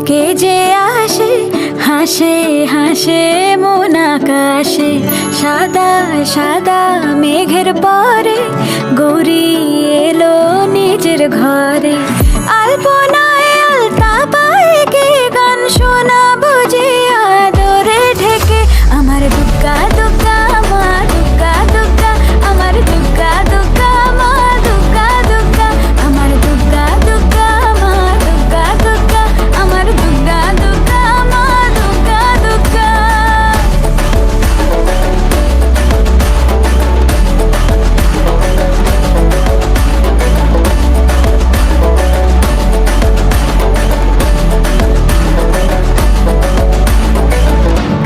কে যে আসে হাসে হাসে মন আকাশে, সাদা সাদা মেঘের পরে গৌরী এলো নিজের ঘরে। আলপনায় আলতা পায়ে কে গান শোনাবো যে আদরে ঢেকে, আমার দুগ্গা দুগ্গা মা দুগ্গা দুগ্গা, আমার দুগ্গা দুগ্গা মা দুগ্গা দুগ্গা, আমার দুগ্গা দুগ্গা মা দুগ্গা দুগ্গা, আমার দুগ্গা দুগ্গা মা দুগ্গা দুগ্গা।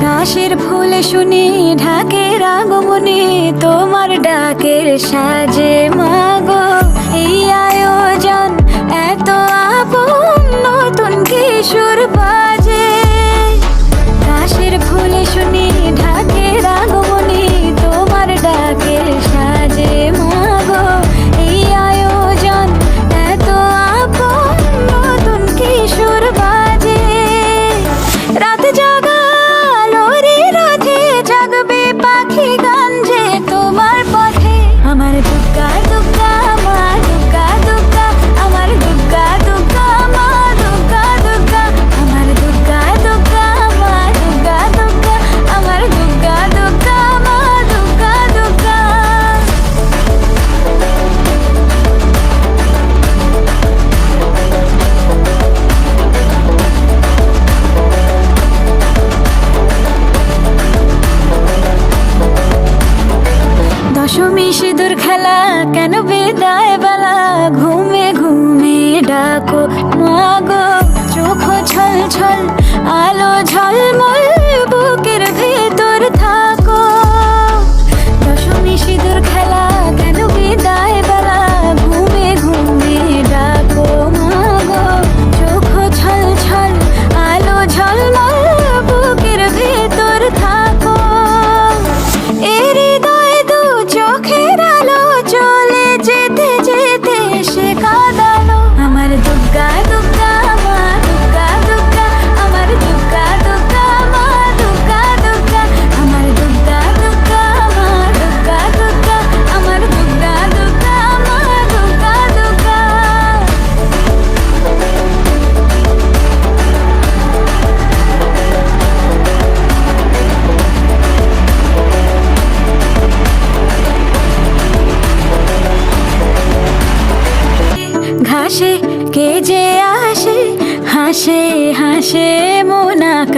কাশের ফুলে শুনি ঢাকের আগমনে, তোমার ডাকের সাজে মাগো এই আয়োজন এত আপন, নতুন কিশোর বাজে। কাশের ফুলে শুনি ঢাকের আগমনে, তোমার ডাকের সাজে মাগো এই আয়োজন এত আপন, নতুন কিশোর বাজে। রাত জাগা জাগবে পাখি গান যে তোমার পথে, আমার দুগ্গা দুগ্গা মা দুগ্গা দুগ্গা, আমার দুগ্গা দুগ্গা মা দুগ্গা দুগ্গা, আমার দুগ্গা দুগ্গা মা দুগ্গা দুগ্গা, আমার দুগ্গা দুগ্গা মা দুগ্গা দুগ্গা। দশমী সিঁদুর খেলা কেন বিদায় বেলা, ঘুমে ঘুমে ডাকো মাগো, চোখ ছল ছল আলো ঝলমল বুকের ভেতর থাকো। দশমী সিঁদুর খেলা কেন বিদায় বেলা, ঘুমে ঘুমে ডাকো মাগো, চোখ ছল ছল আলো ঝলমল বুকের ভেতর থাকো। এর চোখের আলো চলে যেতে যেতে সে কাঁদালো, আমার দুগ্গা দুগ্গা মা দুগ্গা দুগ্গা, আমার দুগ্গা দুগ্গা মা দুগ্গা দুগ্গা, আমার দুগ্গা দুগ্গা মা দুগ্গা দুগ্গা, আমার দুগ্গা দুগ্গা মা দুগ্গা দুগ্গা। ঘাসে কে যে আসে হাসে হাসে মন আকাশে।